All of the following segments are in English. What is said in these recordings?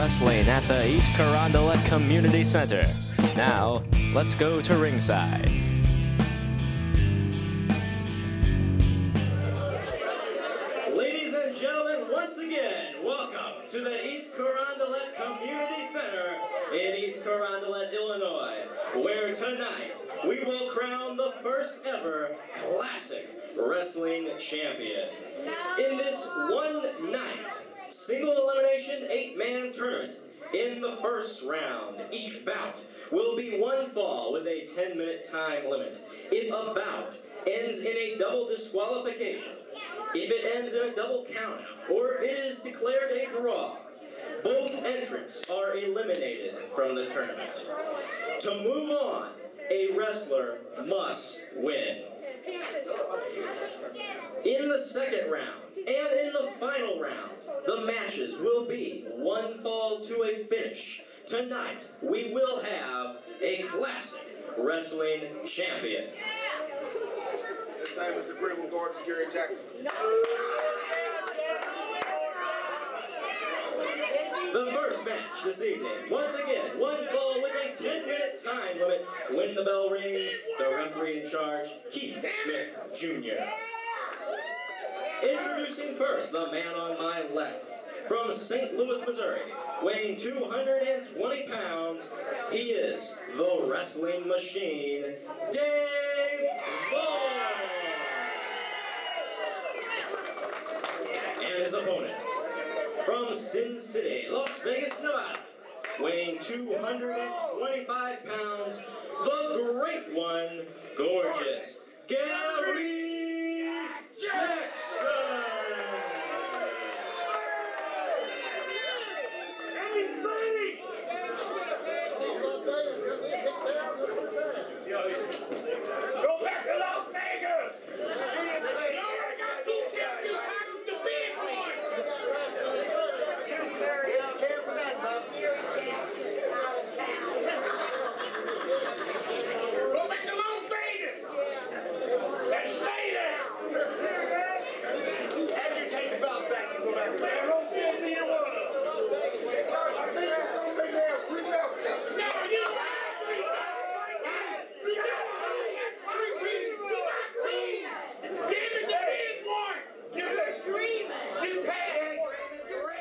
Wrestling at the East Carondelet Community Center. Now, let's go to ringside. Ladies and gentlemen, once again, welcome to the East Carondelet Community Center in East Carondelet, Illinois, where tonight we will crown the first ever Classic Wrestling Champion. In this one night, single elimination 8-man tournament, in the first round, each bout will be one fall with a 10-minute time limit. If a bout ends in a double disqualification, if it ends in a double countout, or if it is declared a draw, both entrants are eliminated from the tournament. To move on, a wrestler must win. In the second round, and in the final round, the matches will be one fall to a finish. Tonight, we will have a Classic Wrestling Champion. His name is Supreme Gorgeous Gary Jackson. The first match this evening, once again, one fall with a 10-minute time limit. When the bell rings, the referee in charge, Keith Smith Jr. Introducing first, the man on my left. From St. Louis, Missouri, weighing 220 pounds, he is the Wrestling Machine, Dave Vaughn. And his opponent, from Sin City, Las Vegas, Nevada, weighing 225 pounds, the Great One, Gorgeous Gary Jackson. Go back to Las Vegas! You already got 2 chips in Congress to bid for! Go back to Las Vegas! And stay there! Educate about that. Go back there. There don't feel me in water! No, you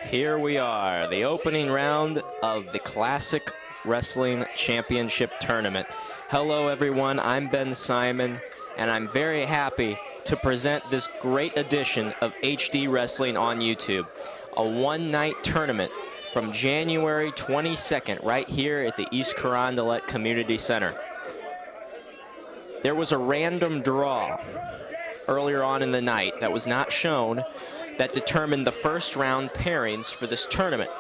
Here we are, the opening round of the Classic Wrestling Championship Tournament. Hello everyone, I'm Ben Simon, and I'm very happy to present this great edition of HD Wrestling on YouTube. A one-night tournament from January 22nd, right here at the East Carondelet Community Center. There was a random draw earlier on in the night that was not shown that determined the first round pairings for this tournament.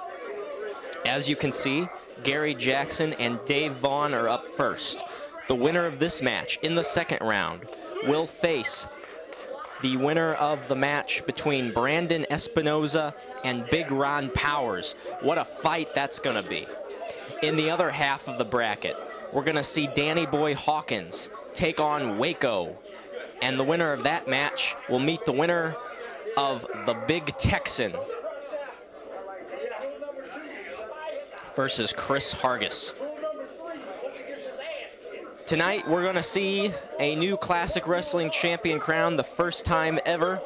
As you can see, Gary Jackson and Dave Vaughn are up first. The winner of this match in the second round will face the winner of the match between Brandon Espinoza and Big Ron Powers. What a fight that's going to be. In the other half of the bracket, we're going to see Danny Boy Hawkins take on Waco. And the winner of that match will meet the winner of the Big Texan versus Chris Hargis. Tonight, we're going to see a new Classic Wrestling Champion crowned, the first time ever.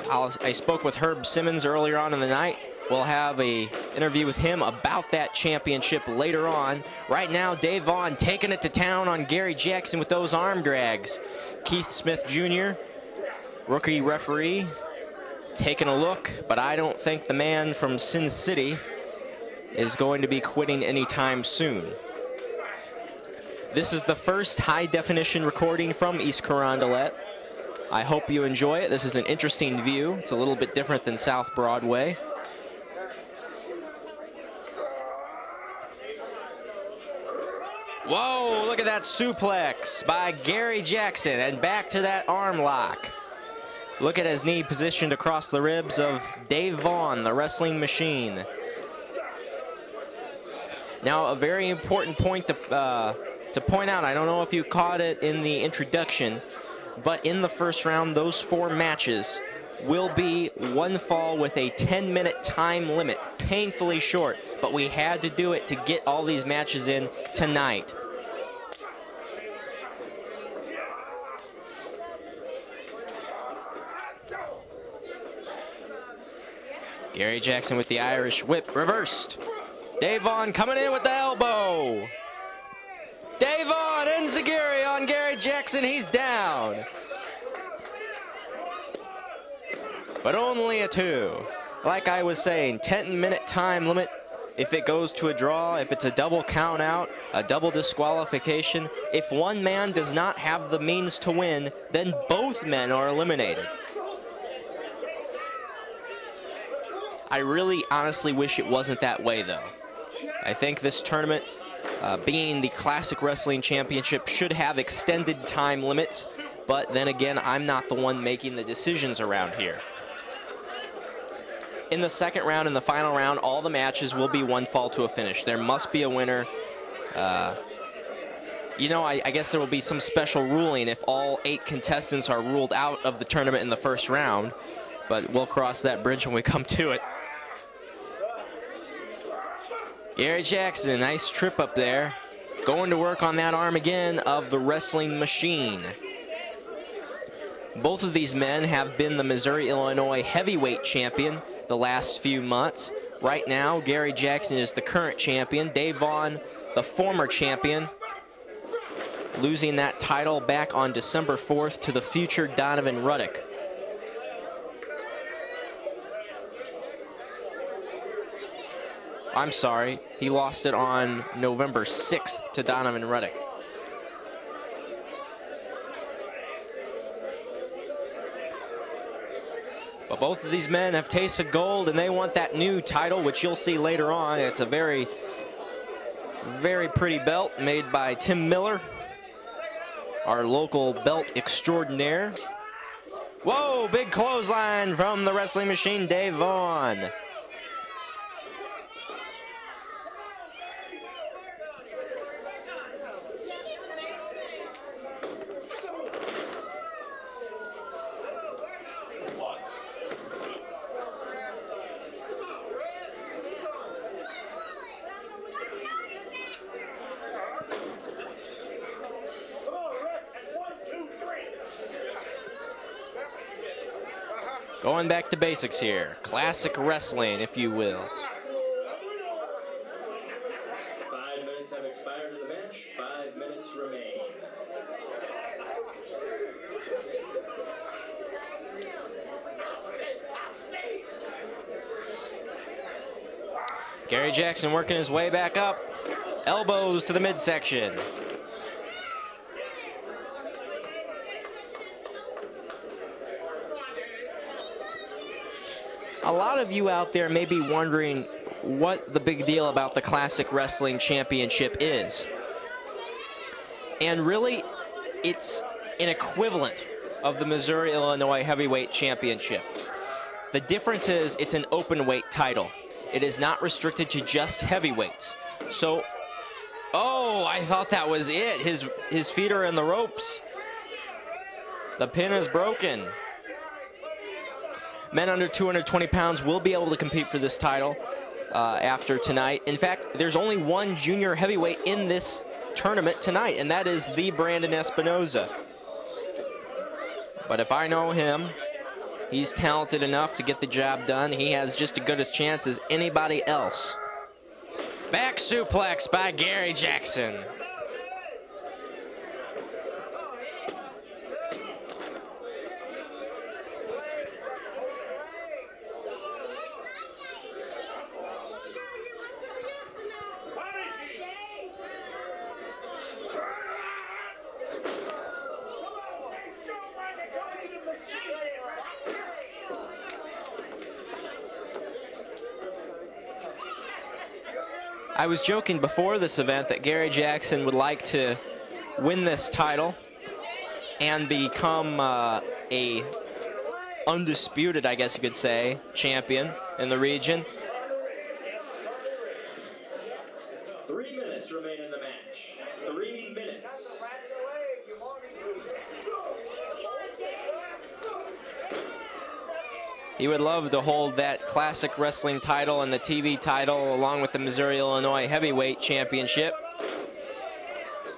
I spoke with Herb Simmons earlier on in the night. We'll have an interview with him about that championship later on. Right now, Dave Vaughn taking it to town on Gary Jackson with those arm drags. Keith Smith Jr., rookie referee, taking a look, but I don't think the man from Sin City is going to be quitting anytime soon. This is the first high-definition recording from East Carondelet. I hope you enjoy it. This is an interesting view. It's a little bit different than South Broadway. Whoa, look at that suplex by Gary Jackson, and back to that arm lock. Look at his knee positioned across the ribs of Dave Vaughn, the Wrestling Machine. Now, a very important point to point out, I don't know if you caught it in the introduction, but in the first round, those 4 matches will be one fall with a 10-minute time limit painfully short, but we had to do it to get all these matches in tonight. Gary Jackson with the Irish whip, reversed. Dave Vaughn coming in with the elbow. Dave Vaughn, enziguri on Gary Jackson, he's down. But only a 2. Like I was saying, 10-minute time limit. If it goes to a draw, if it's a double count out, a double disqualification, if one man does not have the means to win, then both men are eliminated. I really honestly wish it wasn't that way, though. I think this tournament, being the Classic Wrestling Championship, should have extended time limits, but then again, I'm not the one making the decisions around here. In the second round and the final round, all the matches will be one fall to a finish. There must be a winner. You know, I guess there will be some special ruling if all 8 contestants are ruled out of the tournament in the first round, but we'll cross that bridge when we come to it. Gary Jackson, nice trip up there. Going to work on that arm again of the Wrestling Machine. Both of these men have been the Missouri-Illinois heavyweight champion the last few months. Right now, Gary Jackson is the current champion. Dave Vaughn, the former champion, losing that title back on December 4th to the future Donovan Ruddock. I'm sorry, he lost it on November 6th to Donovan Ruddock. But both of these men have tasted gold, and they want that new title, which you'll see later on. It's a very, very pretty belt made by Tim Miller, our local belt extraordinaire. Whoa, big clothesline from the Wrestling Machine, Dave Vaughn. Going back to basics here. Classic wrestling, if you will. 5 minutes have expired in the match. 5 minutes remain. Gary Jackson working his way back up. Elbows to the midsection. A lot of you out there may be wondering what the big deal about the Classic Wrestling Championship is. And really, it's an equivalent of the Missouri-Illinois Heavyweight Championship. The difference is it's an open weight title. It is not restricted to just heavyweights. So, oh, I thought that was it. His feet are in the ropes. The pin is broken. Men under 220 pounds will be able to compete for this title after tonight. In fact, there's only one junior heavyweight in this tournament tonight, and that is the Brandon Espinoza. But if I know him, he's talented enough to get the job done. He has just as good a chance as anybody else. Back suplex by Gary Jackson. I was joking before this event that Gary Jackson would like to win this title and become a undisputed, I guess you could say, champion in the region. 3 minutes remain in the match. 3 minutes. He would love to hold that classic wrestling title and the TV title along with the Missouri-Illinois Heavyweight Championship.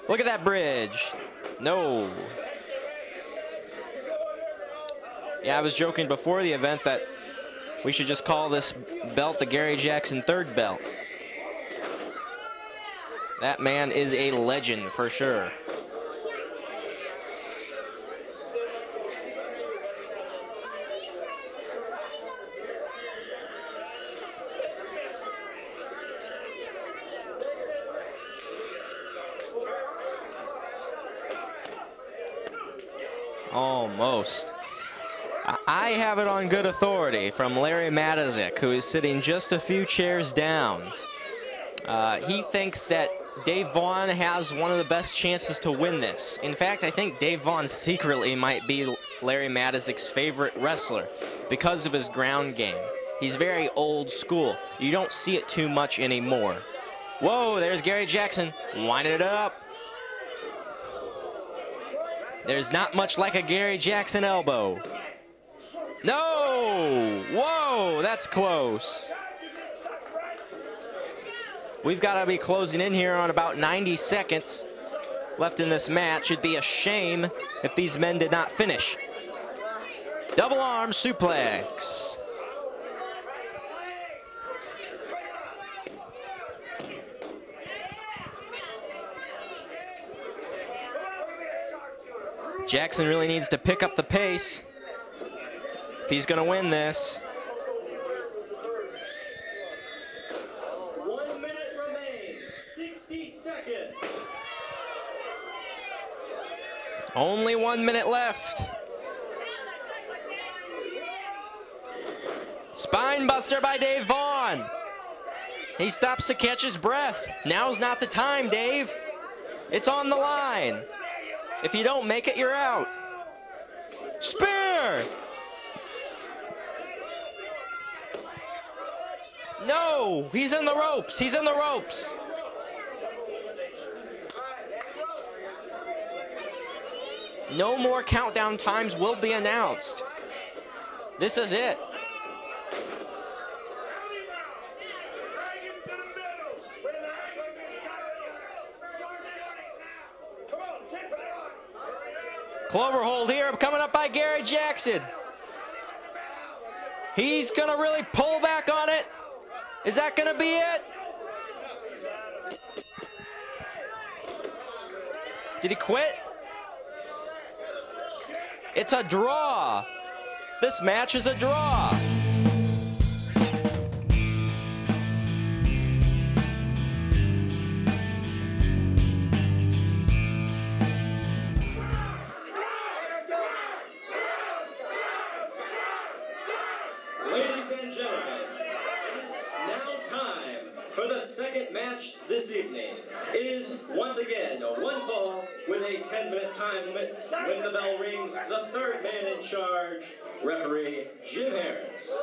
Look at that bridge. No. Yeah, I was joking before the event that we should just call this belt the Gary Jackson third belt. That man is a legend for sure. Almost. I have it on good authority from Larry Matazik, who is sitting just a few chairs down. He thinks that Dave Vaughn has one of the best chances to win this. In fact, I think Dave Vaughn secretly might be Larry Matizik's favorite wrestler because of his ground game. He's very old school. You don't see it too much anymore. Whoa, there's Gary Jackson winding it up. There's not much like a Gary Jackson elbow. No! Whoa, that's close. We've got to be closing in here on about 90 seconds left in this match. It'd be a shame if these men did not finish. Double arm suplex. Jackson really needs to pick up the pace if he's going to win this. 1 minute remains, 60 seconds. Only 1 minute left. Spine buster by Dave Vaughn. He stops to catch his breath. Now's not the time, Dave. It's on the line. If you don't make it, you're out. Spear! No, he's in the ropes. He's in the ropes. No more countdown times will be announced. This is it. Clover hold here, coming up by Gary Jackson. He's gonna really pull back on it. Is that gonna be it? Did he quit? It's a draw. This match is a draw. Ladies and gentlemen, it is now time for the second match this evening. It is once again one fall with a 10-minute time limit. When the bell rings, the third man in charge, referee Jim Harris.